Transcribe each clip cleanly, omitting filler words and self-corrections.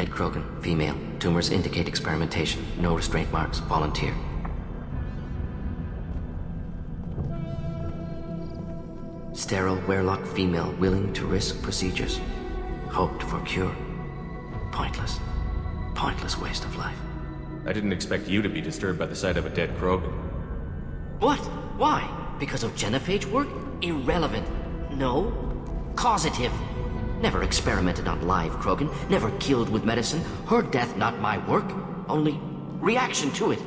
Dead Krogan, female. Tumors indicate experimentation. No restraint marks. Volunteer. Sterile, werelock female, willing to risk procedures. Hoped for cure. Pointless. Pointless waste of life. I didn't expect you to be disturbed by the sight of a dead Krogan. What? Why? Because of genophage work? Irrelevant. No. Causative. Never experimented on live Krogan. Never killed with medicine. Her death not my work. Only reaction to it.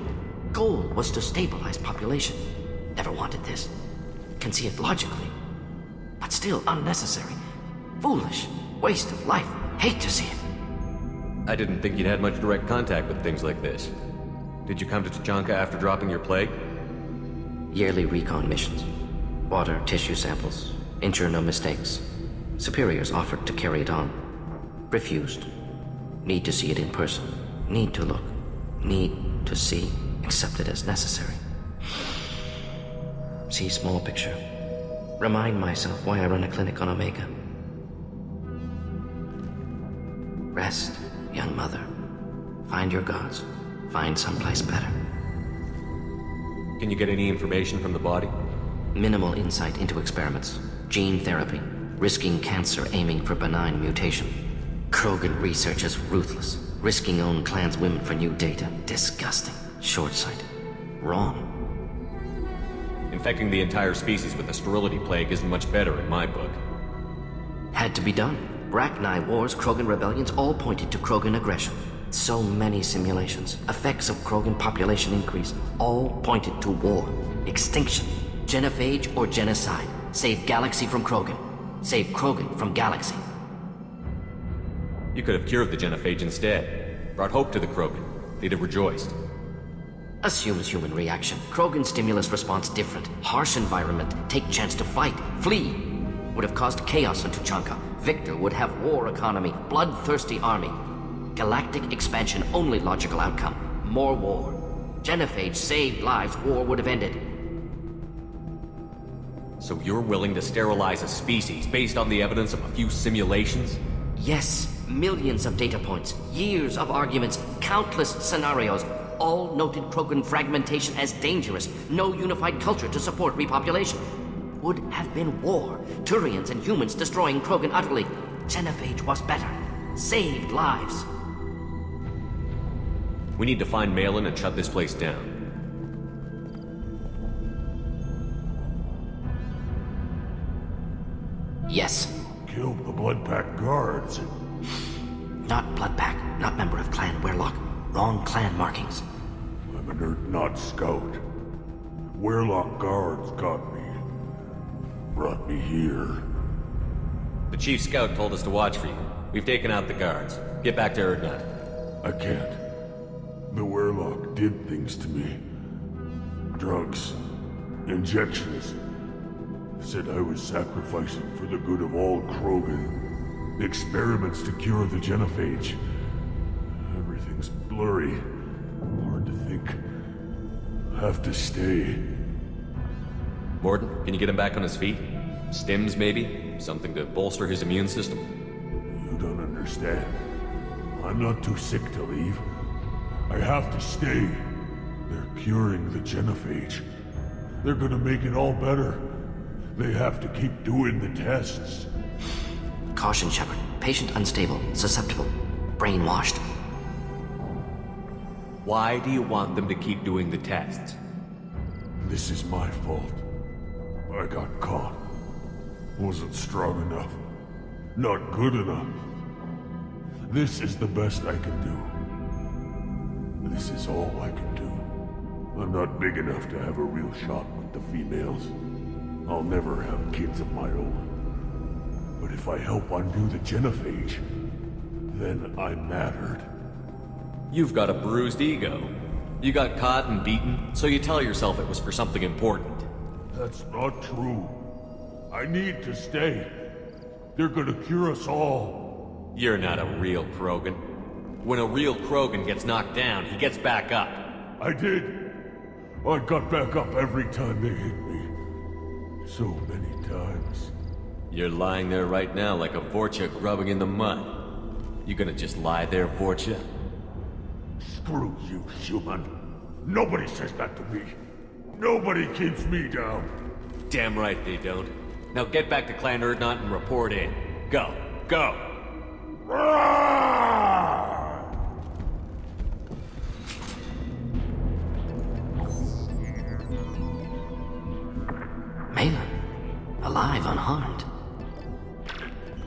Goal was to stabilize population. Never wanted this. Can see it logically. But still unnecessary. Foolish. Waste of life. Hate to see it. I didn't think you'd had much direct contact with things like this. Did you come to Tachanka after dropping your plague? Yearly recon missions. Water, tissue samples. Ensure no mistakes. Superiors offered to carry it on. Refused. Need to see it in person. Need to look. Need to see. Accepted as necessary. See small picture. Remind myself why I run a clinic on Omega. Rest, young mother. Find your gods. Find someplace better. Can you get any information from the body? Minimal insight into experiments. Gene therapy. Risking cancer, aiming for benign mutation. Krogan research is ruthless. Risking own clan's women for new data. Disgusting. Short-sighted. Wrong. Infecting the entire species with the sterility plague isn't much better in my book. Had to be done. Bracknai wars, Krogan rebellions, all pointed to Krogan aggression. So many simulations. Effects of Krogan population increase. All pointed to war. Extinction. Genophage or genocide. Save galaxy from Krogan. Save Krogan from galaxy. You could have cured the genophage instead. Brought hope to the Krogan. They'd have rejoiced. Assumes human reaction. Krogan stimulus response different. Harsh environment. Take chance to fight. Flee. Would have caused chaos on Tachanka. Victor would have war economy. Bloodthirsty army. Galactic expansion only logical outcome. More war. Genophage saved lives. War would have ended. So you're willing to sterilize a species based on the evidence of a few simulations? Yes. Millions of data points. Years of arguments. Countless scenarios. All noted Krogan fragmentation as dangerous. No unified culture to support repopulation. Would have been war. Turians and humans destroying Krogan utterly. Genophage was better. Saved lives. We need to find Malin and shut this place down. Yes. Killed the Blood Pack guards. Not Blood Pack. Not member of Clan Werelock. Wrong clan markings. I'm a nerd, not scout. Werelock guards got me. Brought me here. The chief scout told us to watch for you. We've taken out the guards. Get back to Erdnut. I can't. The Werelock did things to me. Drugs. Injections. Said I was sacrificing for the good of all Krogan. Experiments to cure the genophage. Everything's blurry. Hard to think. Have to stay. Morden, can you get him back on his feet? Stims, maybe? Something to bolster his immune system? You don't understand. I'm not too sick to leave. I have to stay. They're curing the genophage. They're gonna make it all better. They have to keep doing the tests. Caution, Shepard. Patient unstable. Susceptible. Brainwashed. Why do you want them to keep doing the tests? This is my fault. I got caught. Wasn't strong enough. Not good enough. This is the best I can do. This is all I can do. I'm not big enough to have a real shot with the females. I'll never have kids of my own. But if I help undo the genophage, then I mattered. You've got a bruised ego. You got caught and beaten, so you tell yourself it was for something important. That's not true. I need to stay. They're gonna cure us all. You're not a real Krogan. When a real Krogan gets knocked down, he gets back up. I did. I got back up every time they hit me. So many times. You're lying there right now like a Vorcha grubbing in the mud. You gonna just lie there, Vorcha? Screw you, human. Nobody says that to me. Nobody keeps me down. Damn right they don't. Now get back to Clan Erdnot and report in. Go. Go! Roar! Malin, alive, unharmed.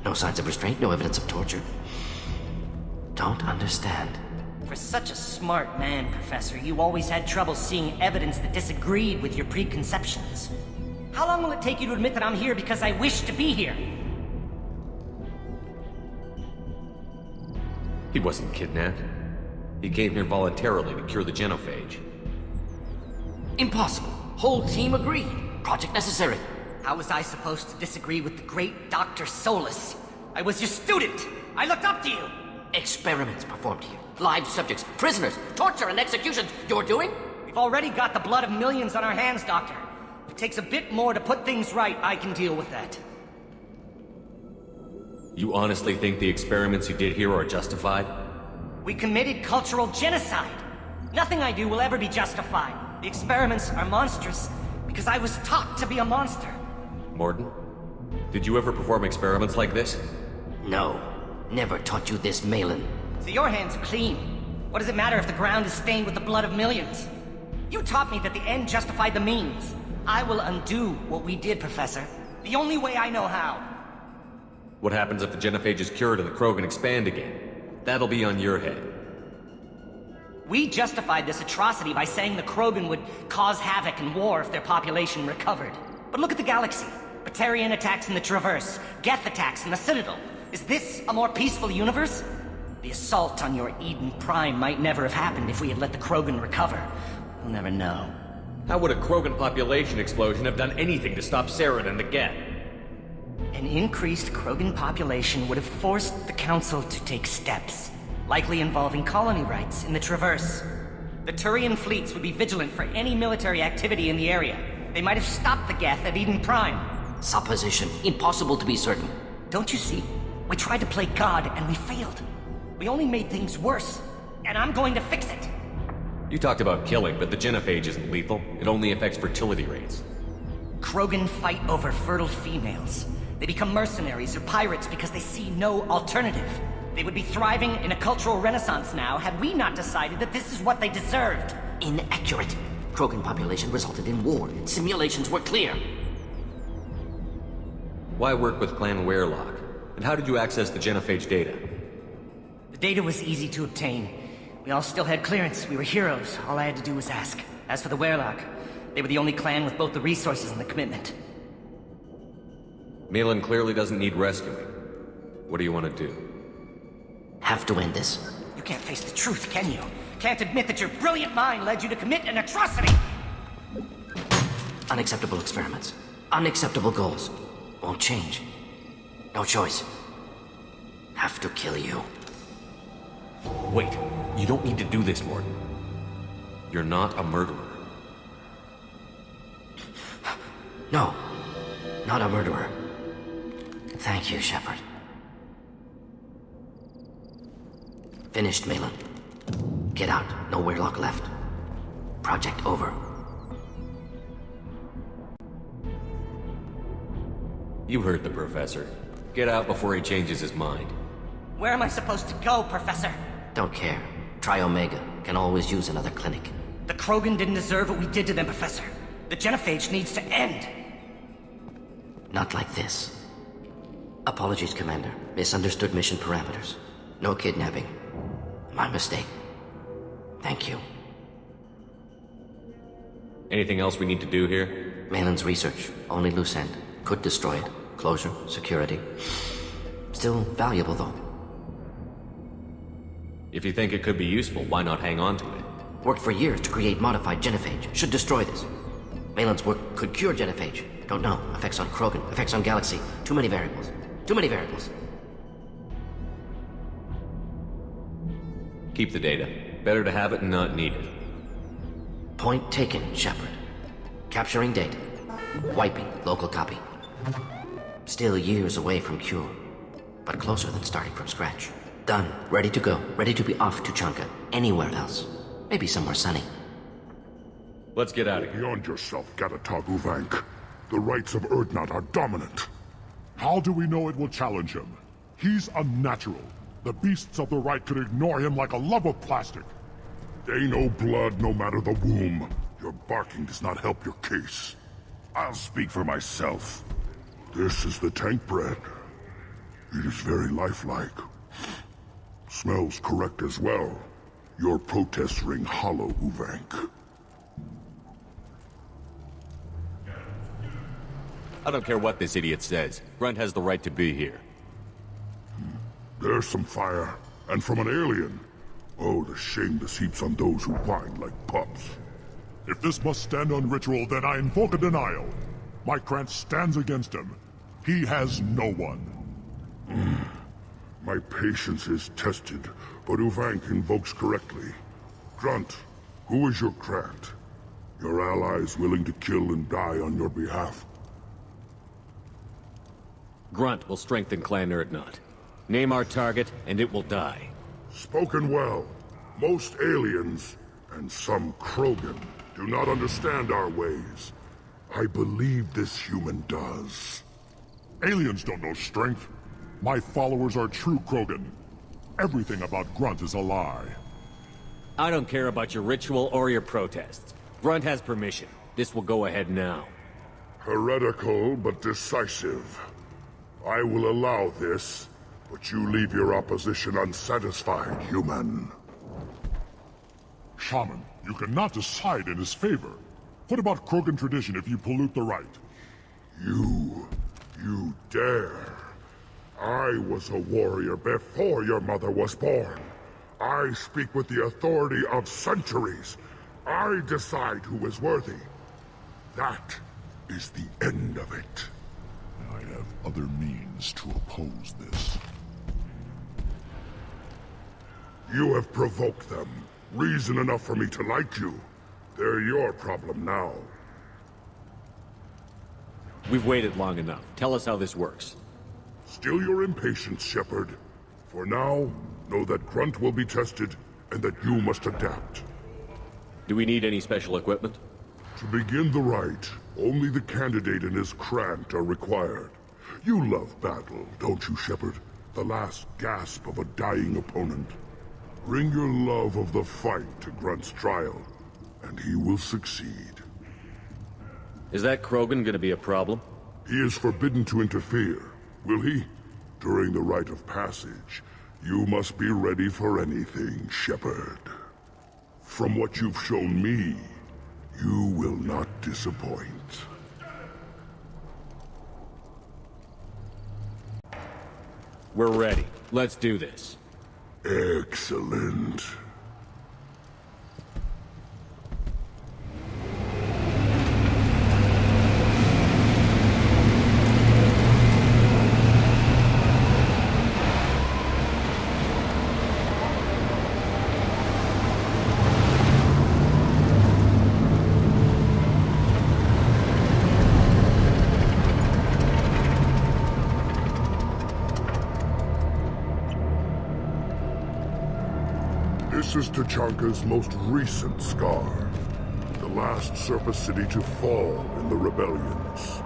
No signs of restraint, no evidence of torture. Don't understand. For such a smart man, Professor, you always had trouble seeing evidence that disagreed with your preconceptions. How long will it take you to admit that I'm here because I wish to be here? He wasn't kidnapped. He came here voluntarily to cure the genophage. Impossible. Whole team agreed. Project necessary. How was I supposed to disagree with the great Dr. Solus? I was your student! I looked up to you! Experiments performed here. Live subjects, prisoners, torture and executions. You're doing? We've already got the blood of millions on our hands, Doctor. If it takes a bit more to put things right, I can deal with that. You honestly think the experiments you did here are justified? We committed cultural genocide. Nothing I do will ever be justified. The experiments are monstrous because I was taught to be a monster. Mordin? Did you ever perform experiments like this? No. Never taught you this, Malin. So your hands are clean. What does it matter if the ground is stained with the blood of millions? You taught me that the end justified the means. I will undo what we did, Professor. The only way I know how. What happens if the genophage is cured and the Krogan expand again? That'll be on your head. We justified this atrocity by saying the Krogan would cause havoc and war if their population recovered. But look at the galaxy. Batarian attacks in the Traverse, Geth attacks in the Citadel. Is this a more peaceful universe? The assault on your Eden Prime might never have happened if we had let the Krogan recover. We'll never know. How would a Krogan population explosion have done anything to stop Saren and the Geth? An increased Krogan population would have forced the Council to take steps, likely involving colony rights in the Traverse. The Turian fleets would be vigilant for any military activity in the area. They might have stopped the Geth at Eden Prime. Supposition. Impossible to be certain. Don't you see? We tried to play God and we failed. We only made things worse, and I'm going to fix it. You talked about killing, but the genophage isn't lethal. It only affects fertility rates. Krogan fight over fertile females. They become mercenaries or pirates because they see no alternative. They would be thriving in a cultural renaissance now had we not decided that this is what they deserved. Inaccurate. Krogan population resulted in war. Simulations were clear. Why work with Clan Werelock? And how did you access the genophage data? The data was easy to obtain. We all still had clearance. We were heroes. All I had to do was ask. As for the Werelock, they were the only clan with both the resources and the commitment. Malin clearly doesn't need rescuing. What do you want to do? Have to end this. You can't face the truth, can you? Can't admit that your brilliant mind led you to commit an atrocity! Unacceptable experiments. Unacceptable goals. Won't change. No choice. Have to kill you. Wait, you don't need to do this, Mordin. You're not a murderer. No. Not a murderer. Thank you, Shepard. Finished, Malin. Get out. No Werelock left. Project over. You heard the Professor. Get out before he changes his mind. Where am I supposed to go, Professor? Don't care. Try Omega. Can always use another clinic. The Krogan didn't deserve what we did to them, Professor. The genophage needs to end. Not like this. Apologies, Commander. Misunderstood mission parameters. No kidnapping. My mistake. Thank you. Anything else we need to do here? Malin's research. Only loose end. Could destroy it. Closure. Security. Still valuable, though. If you think it could be useful, why not hang on to it? Worked for years to create modified genophage. Should destroy this. Malin's work could cure genophage. Don't know. Effects on Krogan. Effects on Galaxy. Too many variables. Too many variables. Keep the data. Better to have it and not need it. Point taken, Shepard. Capturing data. Wiping local copy. Still years away from cure, but closer than starting from scratch. Done. Ready to go. Ready to be off to Chanka. Anywhere else. Maybe somewhere sunny. Let's get out of here. Beyond yourself, Gatatog Uvank. The rights of Urdnot are dominant. How do we know it will challenge him? He's unnatural. The beasts of the right could ignore him like a lump of plastic. They know blood no matter the womb. Your barking does not help your case. I'll speak for myself. This is the tank bread. It is very lifelike. Smells correct as well. Your protests ring hollow, Uvank. I don't care what this idiot says. Grunt has the right to be here. There's some fire, and from an alien. Oh, the shame this heaps on those who whine like pups. If this must stand on ritual, then I invoke a denial. My Krantz stands against him. He has no one. My patience is tested, but Uvank invokes correctly. Grunt, who is your Krant? Your allies willing to kill and die on your behalf? Grunt will strengthen Clan Urdnot. Name our target, and it will die. Spoken well. Most aliens, and some Krogan, do not understand our ways. I believe this human does. Aliens don't know strength. My followers are true Krogan. Everything about Grunt is a lie. I don't care about your ritual or your protests. Grunt has permission. This will go ahead now. Heretical, but decisive. I will allow this, but you leave your opposition unsatisfied, human. Shaman, you cannot decide in his favor. What about Krogan tradition if you pollute the rite? You dare. I was a warrior before your mother was born. I speak with the authority of centuries. I decide who is worthy. That is the end of it. I have other means to oppose this. You have provoked them. Reason enough for me to like you. They're your problem now. We've waited long enough. Tell us how this works. Still your impatience, Shepard. For now, know that Grunt will be tested, and that you must adapt. Do we need any special equipment? To begin the rite, only the candidate and his Krant are required. You love battle, don't you, Shepard? The last gasp of a dying opponent. Bring your love of the fight to Grunt's trial, and he will succeed. Is that Krogan gonna be a problem? He is forbidden to interfere, will he? During the rite of passage, you must be ready for anything, Shepard. From what you've shown me, you will not disappoint. We're ready. Let's do this. Excellent. This is Tachanka's most recent scar. The last surface city to fall in the rebellions.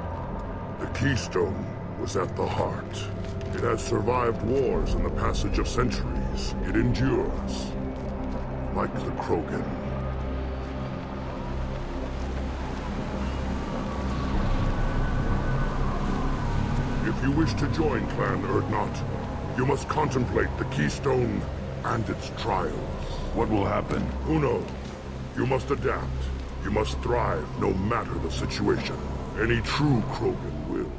The Keystone was at the heart. It has survived wars and the passage of centuries. It endures. Like the Krogan. If you wish to join Clan Urdnot, you must contemplate the Keystone and its trials. What will happen? Who knows? You must adapt. You must thrive no matter the situation. Any true Krogan will.